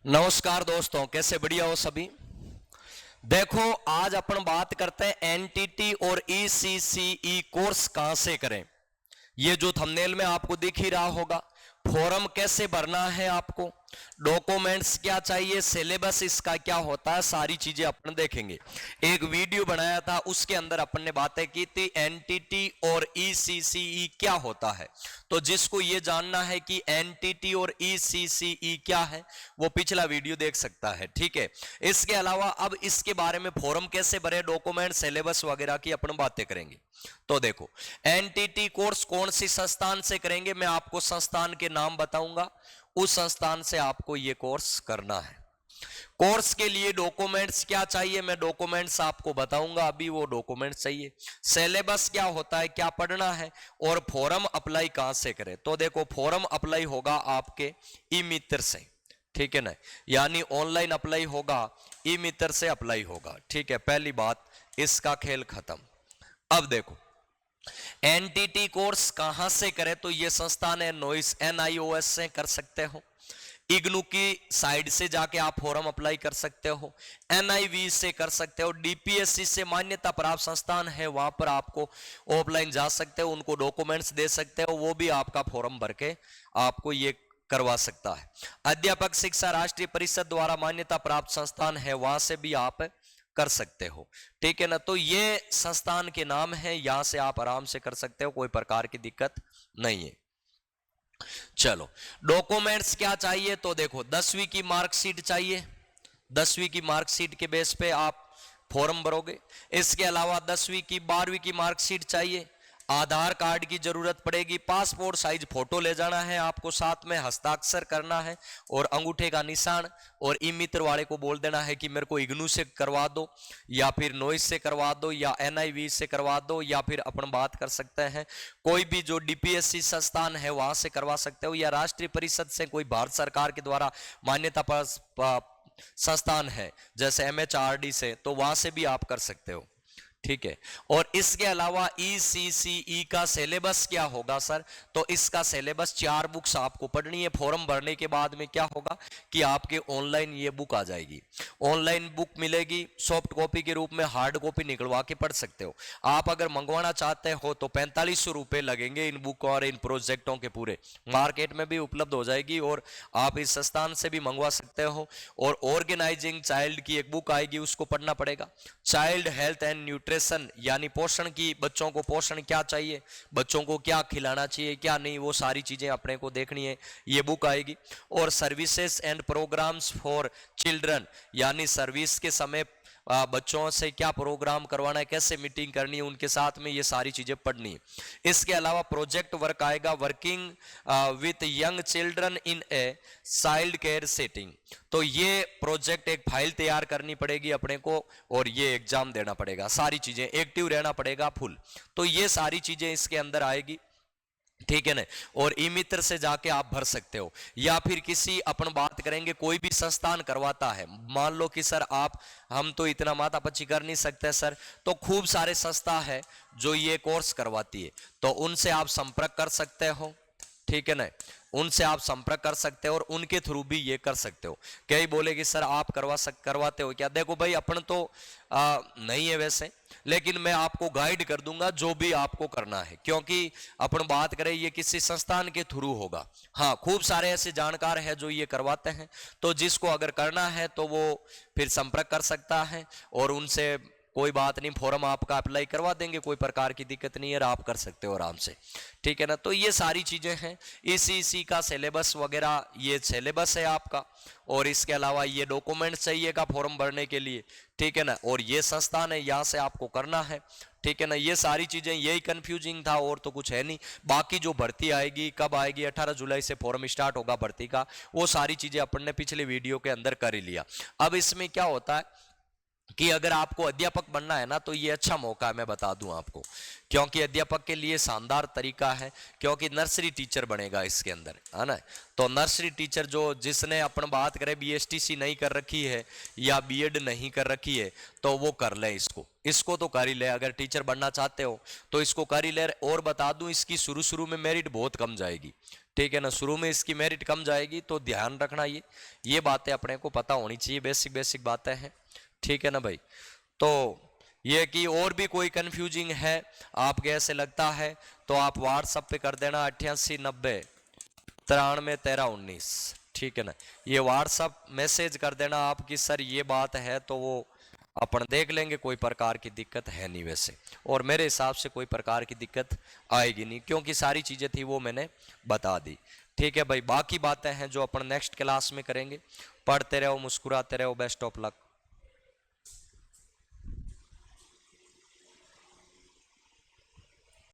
नमस्कार दोस्तों, कैसे बढ़िया हो सभी। देखो, आज अपन बात करते हैं एनटीटी और ईसीसीई कोर्स कहां से करें। ये जो थंबनेल में आपको दिख ही रहा होगा, फॉर्म कैसे भरना है, आपको डॉक्यूमेंट्स क्या चाहिए, सिलेबस इसका क्या होता है, सारी चीजें अपन देखेंगे। एक वीडियो बनाया था, उसके अंदर अपन ने बातें की थी एनटीटी और ईसीसीई क्या होता है। तो जिसको ये जानना है कि एनटीटी और ईसीसीई क्या है, वो पिछला वीडियो देख सकता है, ठीक है। इसके अलावा अब इसके बारे में फॉर्म कैसे भरे, डॉक्यूमेंट, सिलेबस वगैरह की अपन बातें करेंगे। तो देखो, एनटीटी कोर्स कौन सी संस्थान से करेंगे, मैं आपको संस्थान के नाम बताऊंगा, उस संस्थान से आपको यह कोर्स करना है। कोर्स के लिए डॉक्यूमेंट्स क्या चाहिए, मैं डॉक्यूमेंट्स आपको बताऊंगा, अभी वो डॉक्यूमेंट्स चाहिए। सिलेबस क्या होता है, क्या पढ़ना है, और फॉर्म अप्लाई कहां से करें। तो देखो, फॉर्म अप्लाई होगा आपके ई मित्र से, ठीक है ना, यानी ऑनलाइन अप्लाई होगा, ई मित्र से अप्लाई होगा, ठीक है। पहली बात, इसका खेल खत्म। अब देखो, एनटीटी कोर्स कहां से करें, तो ये संस्थान है नोइस, NIOS से कर सकते हो। इग्नू की साइड से जाके आप फॉर्म अप्लाई कर सकते हो, NIV से कर सकते हो, DPSC से मान्यता प्राप्त संस्थान है, वहां पर आपको ऑफलाइन जा सकते हो, उनको डॉक्यूमेंट्स दे सकते हो, वो भी आपका फॉर्म भर के आपको ये करवा सकता है। अध्यापक शिक्षा राष्ट्रीय परिषद द्वारा मान्यता प्राप्त संस्थान है, वहां से भी आप कर सकते हो, ठीक है ना। तो ये संस्थान के नाम है, यहां से आप आराम से कर सकते हो, कोई प्रकार की दिक्कत नहीं है। चलो, डॉक्यूमेंट्स क्या चाहिए, तो देखो 10वीं की मार्कशीट चाहिए, 10वीं की मार्कशीट के बेस पे आप फॉर्म भरोगे। इसके अलावा 10वीं की 12वीं की मार्कशीट चाहिए, आधार कार्ड की जरूरत पड़ेगी, पासपोर्ट साइज फोटो ले जाना है आपको, साथ में हस्ताक्षर करना है और अंगूठे का निशान, और ई मित्र वाले को बोल देना है कि मेरे को इग्नू से करवा दो, या फिर नोइस से करवा दो, या NIV से करवा दो, या फिर अपन बात कर सकते हैं कोई भी जो DPSC संस्थान है वहां से करवा सकते हो, या राष्ट्रीय परिषद से कोई भारत सरकार के द्वारा मान्यता संस्थान है जैसे MHRD से, तो वहां से भी आप कर सकते हो, ठीक है। और इसके अलावा ईसीसीई का सिलेबस क्या होगा सर, तो इसका सिलेबस 4 बुक्स आपको पढ़नी है। फॉर्म भरने के बाद में क्या होगा कि आपके ऑनलाइन ये बुक आ जाएगी, ऑनलाइन बुक मिलेगी, सॉफ्ट कॉपी के रूप में, हार्ड कॉपी निकलवा के पढ़ सकते हो। आप अगर मंगवाना चाहते हो तो 4500 रुपए लगेंगे इन बुक और इन प्रोजेक्टों के पूरे, मार्केट में भी उपलब्ध हो जाएगी, और आप इस संस्थान से भी मंगवा सकते हो। और ऑर्गेनाइजिंग चाइल्ड की एक बुक आएगी, उसको पढ़ना पड़ेगा। चाइल्ड हेल्थ एंड न्यूट्रिशन, यानी पोषण की, बच्चों को पोषण क्या चाहिए, बच्चों को क्या खिलाना चाहिए क्या नहीं, वो सारी चीजें अपने को देखनी है, ये बुक आएगी। और services and programmes for children, यानी सर्विस के समय बच्चों से क्या प्रोग्राम करवाना है, कैसे मीटिंग करनी है उनके साथ में, ये सारी चीजें पढ़नी है। इसके अलावा प्रोजेक्ट वर्क आएगा, working with young children in a child care setting. तो ये प्रोजेक्ट, एक फाइल तैयार करनी पड़ेगी अपने को, और ये एग्जाम देना पड़ेगा, सारी चीजें, एक्टिव रहना पड़ेगा फुल। तो ये सारी चीजें इसके अंदर आएगी, ठीक है ना। और ई मित्र से जाके आप भर सकते हो, या फिर किसी, अपन बात करेंगे कोई भी संस्थान करवाता है, मान लो कि सर आप, हम तो इतना माथापच्ची कर नहीं सकते सर, तो खूब सारे संस्था है जो ये कोर्स करवाती है, तो उनसे आप संपर्क कर सकते हो, ठीक है ना, उनसे आप संपर्क कर सकते हो और उनके थ्रू भी ये कर सकते हो। कई बोले कि सर आप करवाते हो क्या, देखो भाई अपन तो नहीं है वैसे, लेकिन मैं आपको गाइड कर दूंगा जो भी आपको करना है, क्योंकि अपन बात करें ये किसी संस्थान के थ्रू होगा। हाँ, खूब सारे ऐसे जानकार हैं जो ये करवाते हैं, तो जिसको अगर करना है तो वो फिर संपर्क कर सकता है, और उनसे कोई बात नहीं, फॉर्म आपका अप्लाई करवा देंगे, कोई प्रकार की दिक्कत नहीं है, आप कर सकते हो आराम से, ठीक है ना। तो ये सारी चीजें हैं, इसी का सिलेबस वगैरह, ये सिलेबस है आपका, और इसके अलावा ये डॉक्यूमेंट्स चाहिएगा फॉर्म भरने के लिए, ठीक है ना। और ये संस्थान है, यहाँ से आपको करना है, ठीक है ना। ये सारी चीजें, यही कंफ्यूजिंग था, और तो कुछ है नहीं। बाकी जो भर्ती आएगी, कब आएगी, 18 जुलाई से फॉर्म स्टार्ट होगा भर्ती का, वो सारी चीजें अपन ने पिछले वीडियो के अंदर कर ही लिया। अब इसमें क्या होता है कि अगर आपको अध्यापक बनना है ना, तो ये अच्छा मौका है, मैं बता दूं आपको, क्योंकि अध्यापक के लिए शानदार तरीका है, क्योंकि नर्सरी टीचर बनेगा इसके अंदर, है ना। तो नर्सरी टीचर, जो जिसने अपन बात करें BSTC नहीं कर रखी है या B.Ed नहीं कर रखी है, तो वो कर ले, इसको तो कर ही ले, अगर टीचर बनना चाहते हो तो इसको कर ही ले। और बता दूं, इसकी शुरू शुरू में मेरिट बहुत कम जाएगी, ठीक है ना। शुरू में इसकी मेरिट कम जाएगी, तो ध्यान रखना ये बातें अपने को पता होनी चाहिए, बेसिक बेसिक बातें हैं, ठीक है ना भाई। तो ये कि और भी कोई कंफ्यूजिंग है आपके ऐसे लगता है तो आप व्हाट्सएप पे कर देना 8890931319, ठीक है ना। ये व्हाट्सएप मैसेज कर देना आप कि सर ये बात है, तो वो अपन देख लेंगे, कोई प्रकार की दिक्कत है नहीं वैसे, और मेरे हिसाब से कोई प्रकार की दिक्कत आएगी नहीं, क्योंकि सारी चीज़ें थी वो मैंने बता दी, ठीक है भाई। बाकी बातें हैं जो अपन नेक्स्ट क्लास में करेंगे। पढ़ते रहो, मुस्कुराते रहो, बेस्ट ऑफ लक।